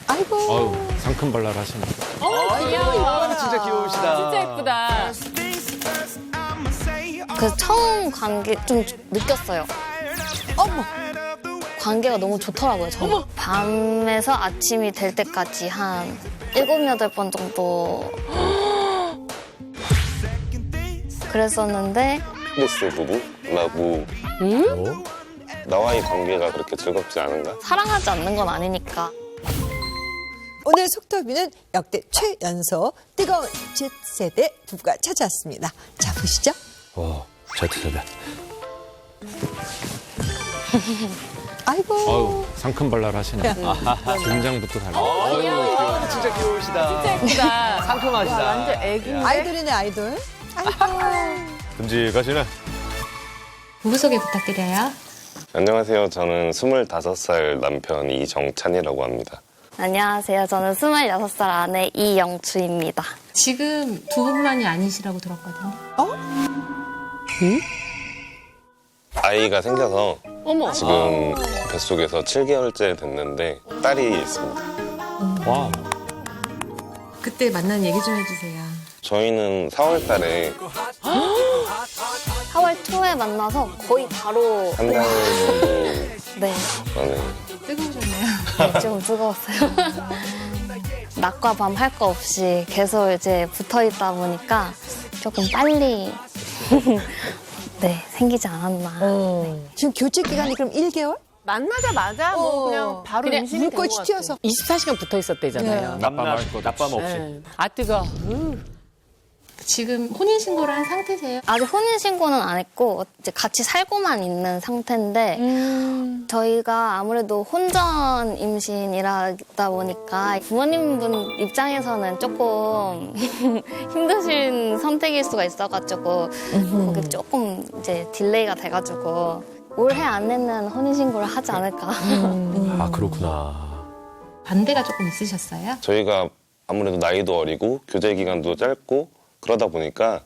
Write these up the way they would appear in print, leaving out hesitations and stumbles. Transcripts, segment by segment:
아이고. 아유, 상큼발랄하시네. 귀여워. 진짜 귀여우시다. 진짜 예쁘다. 그 처음 관계 좀 느꼈어요. 어머. 관계가 너무 좋더라고요, 저는. 밤에서 아침이 될 때까지 한 7, 8번 정도 그랬었는데 키스 부부라고 나와의 관계가 그렇게 즐겁지 않은가? 사랑하지 않는 건 아니니까. 오늘 속터비는 역대 최연소 뜨거운 Z세대 부부가 찾아왔습니다. 자, 보시죠. Z세대. 아이고. 아유, 상큼발랄하시네. 등장부터 달라. 진짜 귀여우시다. 진짜 예쁘다. 상큼하시다. 완전 애기인데. 아이돌이네, 아이돌. 아이고. 듬직하시네. 부부 소개 부탁드려요. 안녕하세요. 저는 25살 남편 이정찬이라고 합니다. 안녕하세요. 저는 26살 아내 이영주입니다. 지금 두 분만이 아니시라고 들었거든요. 아이가 생겨서 어머. 지금 뱃속에서 7개월째 됐는데 딸이 있습니다. 와. 그때 만난 얘기 좀 해주세요. 저희는 4월 달에 4월 초에 만나서 거의 바로 한 달 정도 네, 만에 뜨거우셨네요. 네, 좀 뜨거웠어요. 낮과 밤 할 거 없이 계속 이제 붙어 있다 보니까 조금 빨리 네, 생기지 않았나. 지금 교체 기간이 그럼 1개월? 만나자마자 뭐 그냥 바로 그냥 임신이 된것 물꽃이 같아. 튀어서. 24시간 붙어 있었대잖아요. 낮밤 없이. 네. 아 뜨거. 지금 혼인신고를 한 상태세요? 아직 혼인신고는 안 했고 이제 같이 살고만 있는 상태인데 저희가 아무래도 혼전 임신이라다 보니까 부모님분 입장에서는 조금 힘드신 선택일 수가 있어가지고 거기 조금 이제 딜레이가 돼가지고 올해 안에는 혼인신고를 하지 않을까. 아, 그렇구나. 반대가 조금 있으셨어요? 저희가 아무래도 나이도 어리고 교제 기간도 짧고 그러다 보니까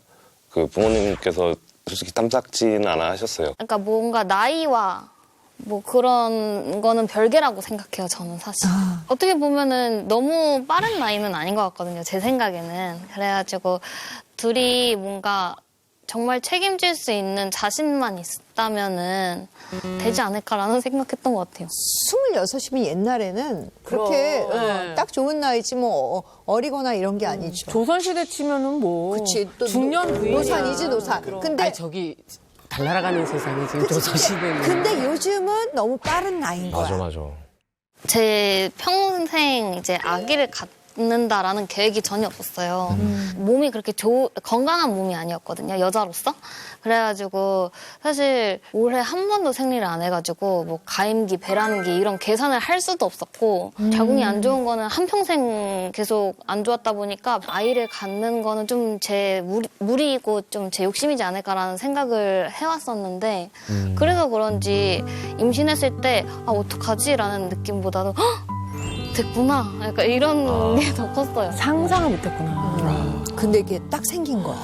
그 부모님께서 솔직히 탐탁지는 않아 하셨어요. 그러니까 뭔가 나이와 뭐 그런 거는 별개라고 생각해요, 저는 사실. 어떻게 보면은 너무 빠른 나이는 아닌 것 같거든요, 제 생각에는. 그래가지고 둘이 뭔가 정말 책임질 수 있는 자신만 있다면은 되지 않을까라는 생각했던 것 같아요. 26이면 옛날에는 그렇게 네. 딱 좋은 나이지 뭐 어리거나 이런 게 아니죠. 조선시대 치면은 뭐. 그치. 또 중년 부인. 노산이지, 노산. 근데, 아니 저기 달나라가는 세상이 지금 조선시대는. 근데 요즘은 너무 빠른 나이인 거야. 맞아. 제 평생 이제 아기를 갖는다라는 계획이 전혀 없었어요. 몸이 그렇게 건강한 몸이 아니었거든요, 여자로서. 그래가지고 사실 올해 한 번도 생리를 안 해가지고 뭐 가임기, 배란기 이런 계산을 할 수도 없었고 자궁이 안 좋은 거는 한평생 계속 안 좋았다 보니까 아이를 갖는 거는 좀 제 무리이고 좀 제 욕심이지 않을까라는 생각을 해왔었는데 그래서 그런지 임신했을 때 아 어떡하지라는 느낌보다도 헉! 됐구나 약간 이런 게 더 컸어요. 상상을 못했구나. 근데 이게 딱 생긴 거야.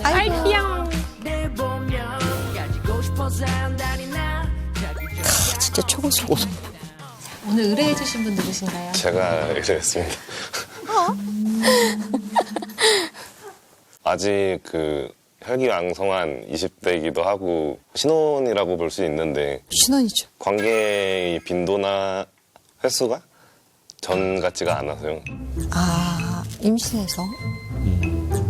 아이고. 귀여워. 진짜 초고속. 오늘 의뢰해주신 분 누구신가요? 제가 이랬습니다. 아직 그 혈기왕성한 20대이기도 하고 신혼이라고 볼 수 있는데 신혼이죠. 관계의 빈도나 횟수가 전 같지가 않아서요. 아, 임신해서?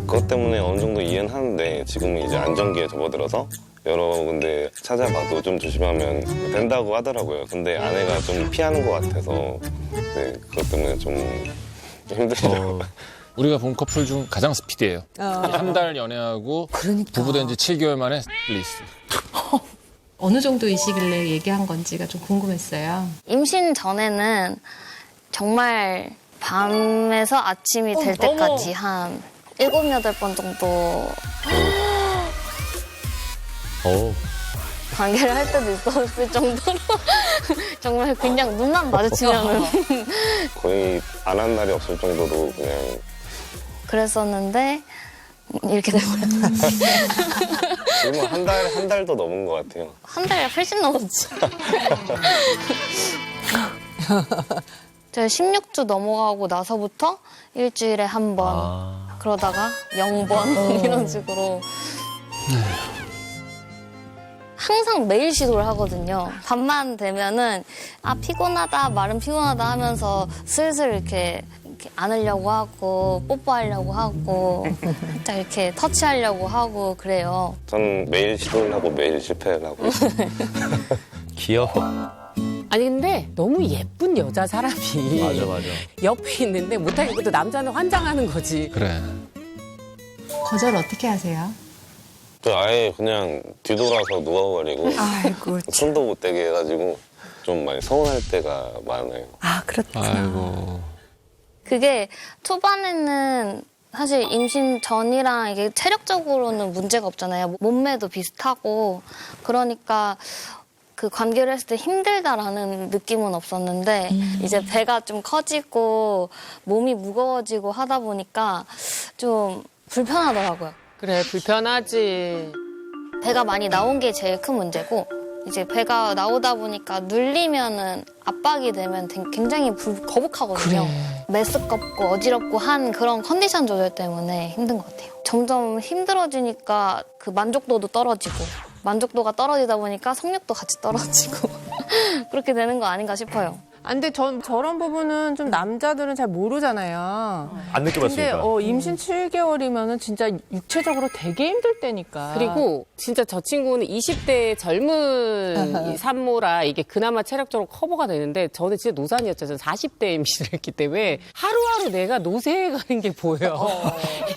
그것 때문에 어느 정도 이해는 하는데 지금은 이제 안정기에 접어들어서 여러 군데 찾아봐도 좀 조심하면 된다고 하더라고요. 근데 아내가 좀 피하는 것 같아서 네, 그것 때문에 좀 힘들죠. 우리가 본 커플 중 가장 스피디해요. 한 달 연애하고 그러니까. 부부된 지 7개월 만에 리리스. 어느 정도이시길래 얘기한 건지가 좀 궁금했어요. 임신 전에는 정말 밤에서 아침이 될 때까지 한 7, 8번 정도 관계를 할 때도 있었을 정도로 정말 그냥 눈만 마주치면은 거의 안 한 날이 없을 정도로 그냥 그랬었는데 이렇게 되고요. 지금은 한 달도 넘은 것 같아요. 한 달에 훨씬 넘었지. 제가 16주 넘어가고 나서부터 일주일에 한 번, 그러다가 0번 이런 식으로. 항상 매일 시도를 하거든요. 밤만 되면은 피곤하다, 말은 피곤하다 하면서 슬슬 이렇게 안으려고 하고 뽀뽀하려고 하고 딱 이렇게 터치하려고 하고 그래요. 전 매일 시도를 하고 매일 실패를 하고 귀여워. 아니 근데 너무 예쁜 여자 사람이 맞아. 옆에 있는데 못하겠고 또 남자는 환장하는 거지. 그래. 거절 어떻게 하세요? 저 아예 그냥 뒤돌아서 누워버리고 아이고. 손도 못 대게 해가지고 좀 많이 서운할 때가 많아요. 아, 그렇구나. 아이고. 그게 초반에는 사실 임신 전이랑 이게 체력적으로는 문제가 없잖아요. 몸매도 비슷하고 그러니까 그 관계를 했을 때 힘들다라는 느낌은 없었는데 이제 배가 좀 커지고 몸이 무거워지고 하다 보니까 좀 불편하더라고요. 그래 불편하지. 배가 많이 나온 게 제일 큰 문제고 이제 배가 나오다 보니까 눌리면은 압박이 되면 굉장히 거북하거든요. 메스껍고 어지럽고 한 그런 컨디션 조절 때문에 힘든 것 같아요. 점점 힘들어지니까 그 만족도도 떨어지고 만족도가 떨어지다 보니까 성욕도 같이 떨어지고 그렇게 되는 거 아닌가 싶어요. 근데 저런 부분은 좀 남자들은 잘 모르잖아요. 안 근데 느껴봤으니까. 임신 7개월이면은 진짜 육체적으로 되게 힘들 때니까. 그리고 진짜 저 친구는 20대 젊은 이 산모라 이게 그나마 체력적으로 커버가 되는데 저는 진짜 노산이었죠. 저는 40대에 임신을 했기 때문에 하루하루 내가 노쇠해가는 게 보여요.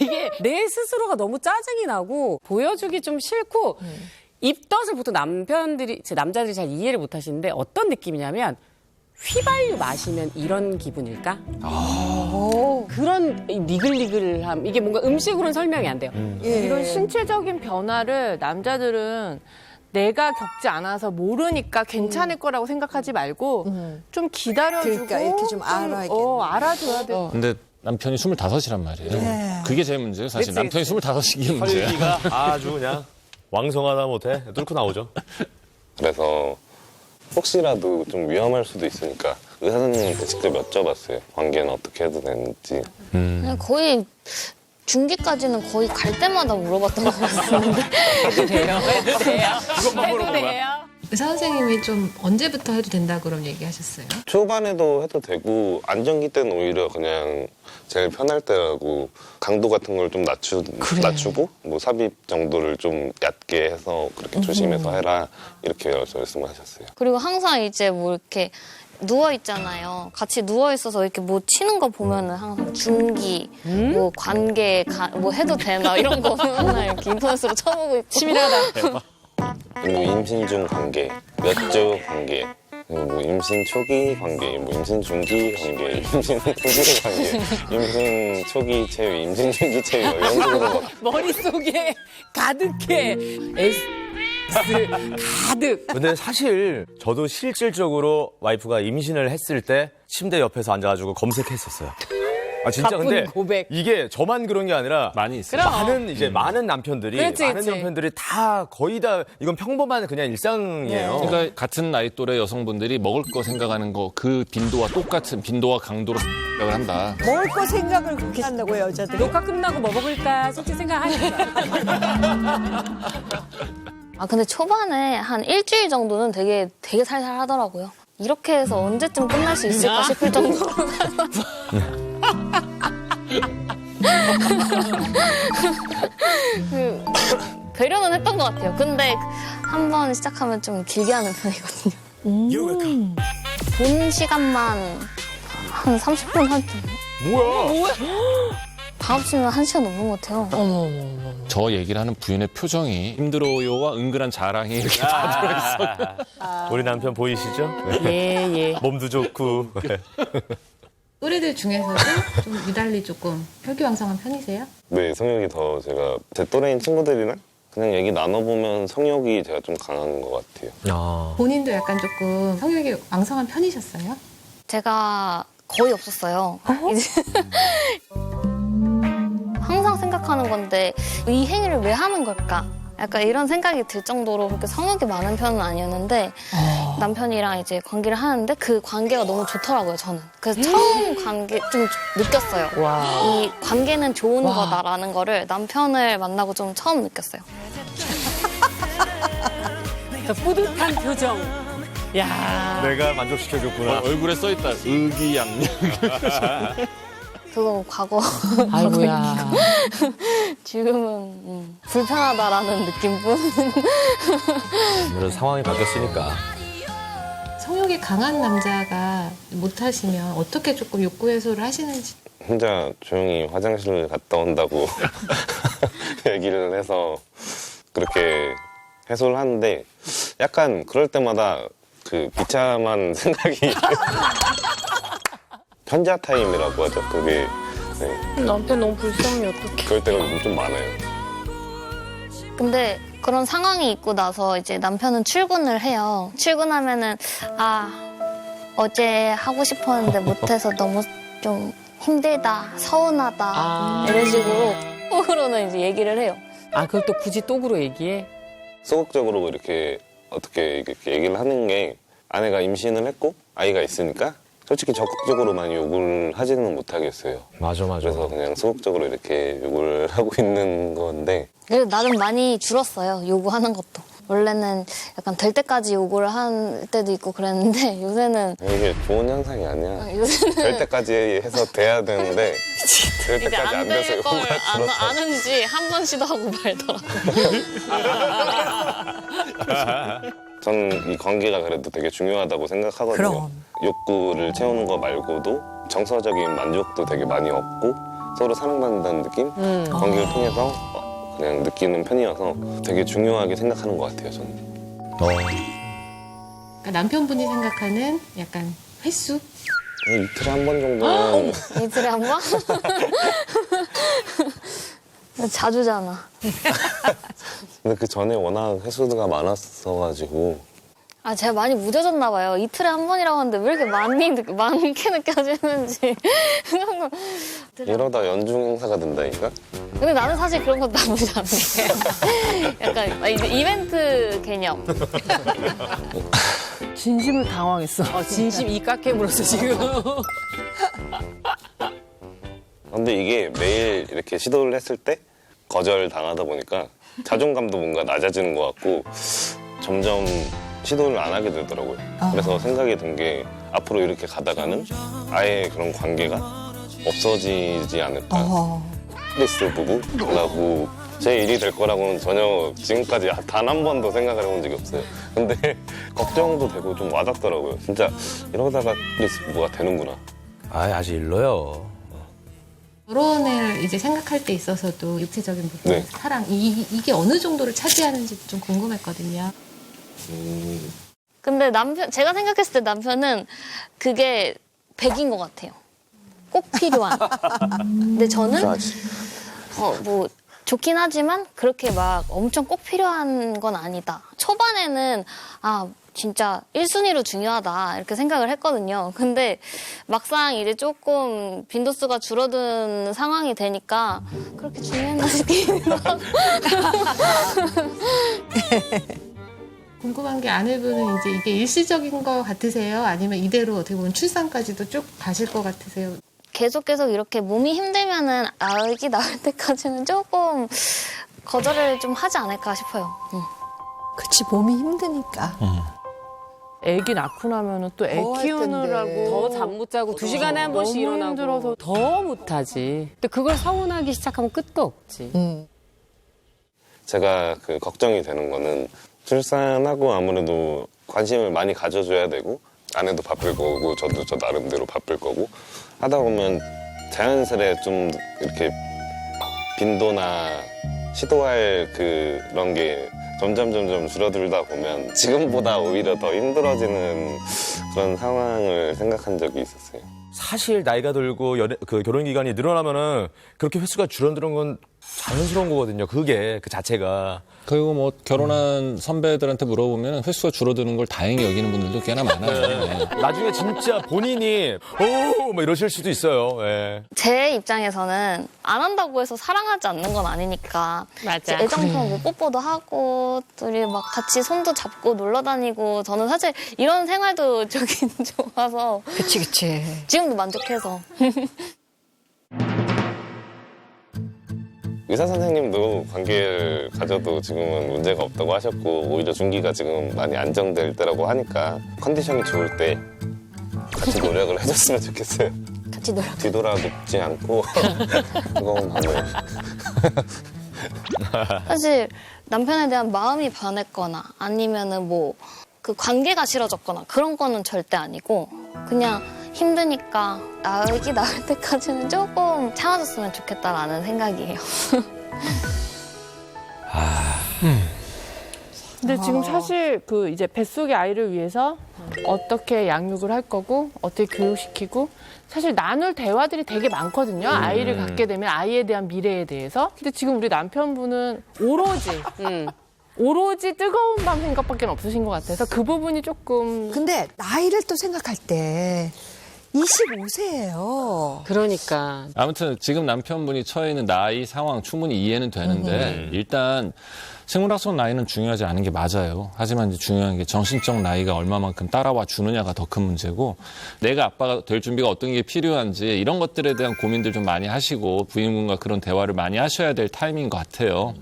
이게 내 스스로가 너무 짜증이 나고 보여주기 좀 싫고 입덧을 보통 남자들이 잘 이해를 못 하시는데 어떤 느낌이냐면 휘발유 마시면 이런 기분일까? 그런 니글니글함. 이게 뭔가 음식으로는 설명이 안 돼요. 이런 신체적인 변화를 남자들은 내가 겪지 않아서 모르니까 괜찮을 거라고 생각하지 말고 좀 기다려주고 그러니까 이렇게 좀 알아야겠네. 알아줘야 돼. 근데 남편이 25이란 말이에요. 네. 그게 제일 문제예요, 사실. 그치, 남편이 25이게 문제야. 혈기가 아주 그냥 왕성하다 못해 뚫고 나오죠. 그래서 혹시라도 좀 위험할 수도 있으니까 의사 선생님한테 직접 여쭤봤어요. 관계는 어떻게 해도 되는지. 그냥 거의 중기까지는 거의 갈 때마다 물어봤던 것 같은데. 해도 돼요. 그것만 해도 돼요. 의사 선생님이 좀 언제부터 해도 된다 그런 얘기하셨어요? 초반에도 해도 되고 안정기 때는 오히려 그냥 제일 편할 때라고 강도 같은 걸 좀 낮추고 뭐 삽입 정도를 좀 얕게 해서 그렇게 조심해서 해라 이렇게 말씀하셨어요. 그리고 항상 이제 뭐 이렇게 누워 있잖아요. 같이 누워 있어서 이렇게 뭐 치는 거 보면은 항상 중기, 뭐 관계, 뭐 해도 되나 이런 거 맨날 이렇게 인터넷으로 쳐보고 있고. 치밀하다. 뭐 임신 중 관계, 몇 주 관계, 뭐 임신 초기 관계, 뭐 임신 중기 관계, 임신 후기 관계, 임신 초기 체유, 임신 중기 체유 이런 식으로 막 머릿속에 가득해. S 가득. 근데 사실 저도 실질적으로 와이프가 임신을 했을 때 침대 옆에서 앉아가지고 검색했었어요. 아 진짜 가쁜 근데 고백. 이게 저만 그런 게 아니라 많이 있어요. 많은 남편들이 그렇지, 많은 그렇지. 남편들이 다 거의 다 이건 평범한 그냥 일상이에요. 그러니까 같은 나이 또래 여성분들이 먹을 거 생각하는 거 그 빈도와 똑같은 빈도와 강도로 생각을 한다. 먹을 거 생각을 그렇게 한다고 여자들이. 녹화 끝나고 뭐 먹을까 솔직히 생각하니까. 근데 초반에 한 일주일 정도는 되게 살살 하더라고요. 이렇게 해서 언제쯤 끝날 수 있을까 싶을 정도로. 배려는 했던 것 같아요. 근데 한 번 시작하면 좀 길게 하는 편이거든요. 본 시간만 한 30분 할 때. 뭐야? 다 합치면 1시간 넘는 것 같아요. 저 얘기를 하는 부인의 표정이 힘들어요와 은근한 자랑이 이렇게 다 들어있어. 우리 남편 보이시죠? 예. 몸도 좋고. 또래들 중에서도 좀 유달리 조금 혈기왕성한 편이세요? 네, 성욕이 더 제가 제 또래인 친구들이랑 그냥 얘기 나눠보면 성욕이 제가 좀 강한 것 같아요. 본인도 약간 조금 성욕이 왕성한 편이셨어요? 제가 거의 없었어요. 이제 항상 사랑 생각하는 건데 이 행위를 왜 하는 걸까? 약간 이런 생각이 들 정도로 그렇게 성욕이 많은 편은 아니었는데 남편이랑 이제 관계를 하는데 그 관계가 너무 좋더라고요, 저는. 그래서 처음 관계 좀 느꼈어요. 이 관계는 좋은 거다라는 거를 남편을 만나고 좀 처음 느꼈어요. 뿌듯한 표정. 야. 내가 만족시켜줬구나. 얼굴에 써있다. 의기양양. 그건 과거. 아이고야. 지금은 불편하다라는 느낌뿐. 오늘은 상황이 바뀌었으니까. 성욕이 강한 남자가 못하시면 어떻게 조금 욕구 해소를 하시는지. 혼자 조용히 화장실을 갔다 온다고 얘기를 해서 그렇게 해소를 하는데 약간 그럴 때마다 그 비참한 생각이 편자 타임이라고 하죠. 그게 네. 남편 너무 불쌍해, 어떡해. 그럴 때가 좀 많아요. 근데 그런 상황이 있고 나서 이제 남편은 출근을 해요. 출근하면은 어제 하고 싶었는데 못해서 너무 좀 힘들다, 서운하다 이런 식으로 속으로는 이제 얘기를 해요. 아, 그걸 또 굳이 똑으로 얘기해? 소극적으로 이렇게 어떻게 이렇게 얘기를 하는 게 아내가 임신을 했고 아이가 있으니까 솔직히 적극적으로 많이 욕을 하지는 못하겠어요. 맞아. 그래서 그냥 소극적으로 이렇게 욕을 하고 있는 건데 그래서 나름 많이 줄었어요. 요구하는 것도. 원래는 약간 될 때까지 요구를 할 때도 있고 그랬는데 요새는 이게 좋은 현상이 아니야. 요새는 될 때까지 해서 돼야 되는데 될 이제 때까지 안 돼서 안 될 걸 욕을 줄었어. 아는지 한 번 시도하고 말더라고요. 저는 이 관계가 그래도 되게 중요하다고 생각하거든요. 그럼. 욕구를 채우는 거 말고도 정서적인 만족도 되게 많이 얻고 서로 사랑받는다는 느낌? 관계를 통해서 그냥 느끼는 편이어서 되게 중요하게 생각하는 것 같아요, 저는. 그러니까 남편분이 생각하는 약간 횟수? 이틀에 한 번 정도는 이틀에 한 번? 자주잖아. 근데 그 전에 워낙 횟수가 많았어가지고 제가 많이 무뎌졌나 봐요. 이틀에 한 번이라고 하는데 왜 이렇게 많게 느껴지는지. 이러다 연중 행사가 된다니까? 근데 나는 사실 그런 것도 나쁘지 않은데. 약간 이제 이벤트 개념. 진심을 당황했어. 진심 이 깎게 물었어, 지금. 근데 이게 매일 이렇게 시도를 했을 때 거절 당하다 보니까 자존감도 뭔가 낮아지는 것 같고 점점 시도를 안 하게 되더라고요. 그래서 생각이 든 게 앞으로 이렇게 가다가는 아예 그런 관계가 없어지지 않을까. 스트레스 부부라고 제 일이 될 거라고는 전혀 지금까지 단 한 번도 생각을 해본 적이 없어요. 근데 걱정도 되고 좀 와닿더라고요. 진짜 이러다가 스트레스 부부가 되는구나. 아직 일러요. 결혼을 이제 생각할 때 있어서도 육체적인 부분, 네. 사랑, 이게 어느 정도를 차지하는지 좀 궁금했거든요. 근데 제가 생각했을 때 남편은 그게 100인 것 같아요. 꼭 필요한. 근데 저는 뭐 좋긴 하지만 그렇게 막 엄청 꼭 필요한 건 아니다. 초반에는 진짜 1순위로 중요하다 이렇게 생각을 했거든요. 근데 막상 이제 조금 빈도수가 줄어든 상황이 되니까 그렇게 중요했나 싶기도 하고. 궁금한 게 아내분은 이제 이게 일시적인 거 같으세요? 아니면 이대로 어떻게 보면 출산까지도 쭉 가실 것 같으세요? 계속 이렇게 몸이 힘들면은 아기 나올 때까지는 조금 거절을 좀 하지 않을까 싶어요. 그치, 몸이 힘드니까. 애기 낳고 나면은 또 애 더할 키우느라고 텐데. 더 잠 못 자고 2시간에 한 번씩 너무 일어나고 힘들어서. 더 못하지. 근데 그걸 서운하기 시작하면 끝도 없지. 제가 그 걱정이 되는 거는 출산하고 아무래도 관심을 많이 가져줘야 되고 아내도 바쁠 거고 저도 저 나름대로 바쁠 거고 하다 보면 자연스레 좀 이렇게 빈도나 시도할 그런 게 점점 줄어들다 보면 지금보다 오히려 더 힘들어지는 그런 상황을 생각한 적이 있었어요. 사실 나이가 들고 결혼 기간이 늘어나면은 그렇게 횟수가 줄어드는 건 자연스러운 거거든요. 그게 그 자체가. 그리고 뭐 결혼한 선배들한테 물어보면 횟수가 줄어드는 걸 다행히 여기는 분들도 꽤나 많아요. 네. 나중에 진짜 본인이 뭐 이러실 수도 있어요. 예. 제 입장에서는 안 한다고 해서 사랑하지 않는 건 아니니까. 맞아. 애정표현 뭐 뽀뽀도 하고 둘이 막 같이 손도 잡고 놀러 다니고 저는 사실 이런 생활도 저긴 좋아서 그치. 지금도 만족해서. 의사 선생님도 관계를 가져도 지금은 문제가 없다고 하셨고 오히려 중기가 지금 많이 안정될 때라고 하니까 컨디션이 좋을 때 같이 노력을 해줬으면 좋겠어요. 같이 놀아. 뒤돌아 눕지 않고 그거만 하면 사실 남편에 대한 마음이 변했거나 아니면은 뭐 그 관계가 싫어졌거나 그런 거는 절대 아니고 그냥 힘드니까 아기 낳을 때까지는 조금 참아줬으면 좋겠다라는 생각이에요. 근데 지금 사실 그 이제 뱃속의 아이를 위해서 어떻게 양육을 할 거고 어떻게 교육시키고 사실 나눌 대화들이 되게 많거든요. 아이를 갖게 되면 아이에 대한 미래에 대해서. 근데 지금 우리 남편분은 오로지 뜨거운 밤 생각밖에 없으신 것 같아서 그 부분이 조금 근데 나이를 또 생각할 때 25세예요. 그러니까. 아무튼 지금 남편분이 처해 있는 나이 상황 충분히 이해는 되는데 일단 생물학적 나이는 중요하지 않은 게 맞아요. 하지만 이제 중요한 게 정신적 나이가 얼마만큼 따라와 주느냐가 더 큰 문제고 내가 아빠가 될 준비가 어떤 게 필요한지 이런 것들에 대한 고민들 좀 많이 하시고 부인분과 그런 대화를 많이 하셔야 될 타이밍인 것 같아요.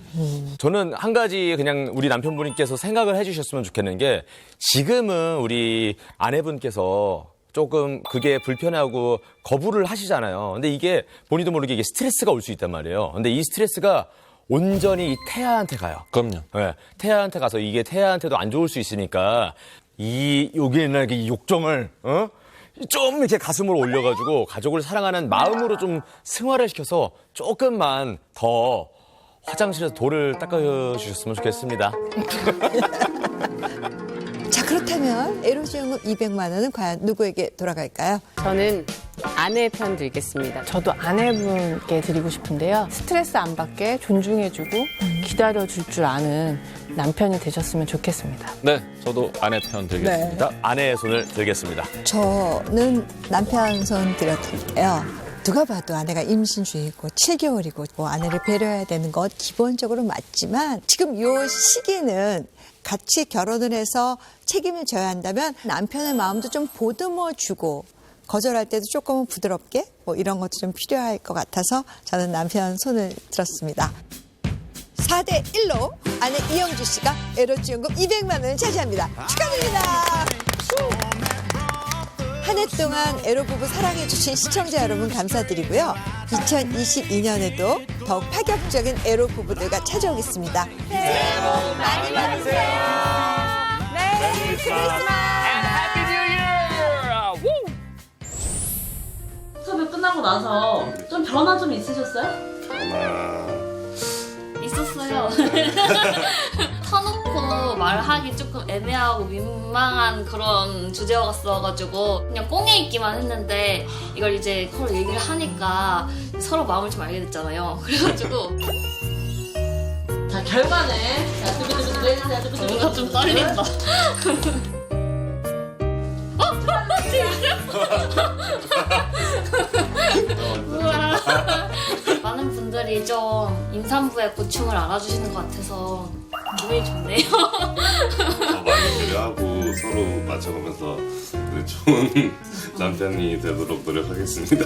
저는 한 가지 그냥 우리 남편분께서 생각을 해주셨으면 좋겠는 게 지금은 우리 아내분께서 조금 그게 불편하고 거부를 하시잖아요. 근데 이게 본인도 모르게 이게 스트레스가 올 수 있단 말이에요. 근데 이 스트레스가 온전히 이 태아한테 가요. 그럼요. 네, 태아한테 가서 이게 태아한테도 안 좋을 수 있으니까 여기에는 이 욕정을 좀 이렇게 가슴으로 올려가지고 가족을 사랑하는 마음으로 좀 승화를 시켜서 조금만 더 화장실에서 돌을 닦아주셨으면 좋겠습니다. 자, 그렇다면 에로지연금 200만 원은 과연 누구에게 돌아갈까요? 저는 아내 편 들겠습니다. 저도 아내분께 드리고 싶은데요. 스트레스 안 받게 존중해주고 기다려줄 줄 아는 남편이 되셨으면 좋겠습니다. 네, 저도 아내 편 들겠습니다. 아내의 손을 들겠습니다. 저는 남편 손 들어드릴게요. 누가 봐도 아내가 임신 중이고 7개월이고 뭐 아내를 배려해야 되는 것 기본적으로 맞지만 지금 이 시기는 같이 결혼을 해서 책임을 져야 한다면 남편의 마음도 좀 보듬어주고 거절할 때도 조금은 부드럽게 뭐 이런 것도 좀 필요할 것 같아서 저는 남편 손을 들었습니다. 4대1로 아내 이영주 씨가 에로지연금 200만 원을 차지합니다. 축하드립니다. 한 해 동안 에로부부 사랑해주신 시청자 여러분 감사드리고요. 2022년에도 더욱 파격적인 에로부부들과 찾아오겠습니다. 새해 복 많이 받으세요. 메리 크리스마스. 수업이 끝나고 나서 좀 변화 좀 있으셨어요? 있었어요. 터놓고 말하기 조금 애매하고 민망한 그런 주제였어가지고 그냥 꽁에 있기만 했는데 이걸 이제 서로 얘기를 하니까 서로 마음을 좀 알게 됐잖아요. 그래가지고 자, 결과는 자, 두비두비두비 해주세요. 뭔가 좀 떨린다. 우와. 많은 분들이 좀 임산부의 고충을 알아주시는 것 같아서 기분이 좋네요. 더 많이 배려하고 서로 맞춰가면서 좋은 남편이 되도록 노력하겠습니다.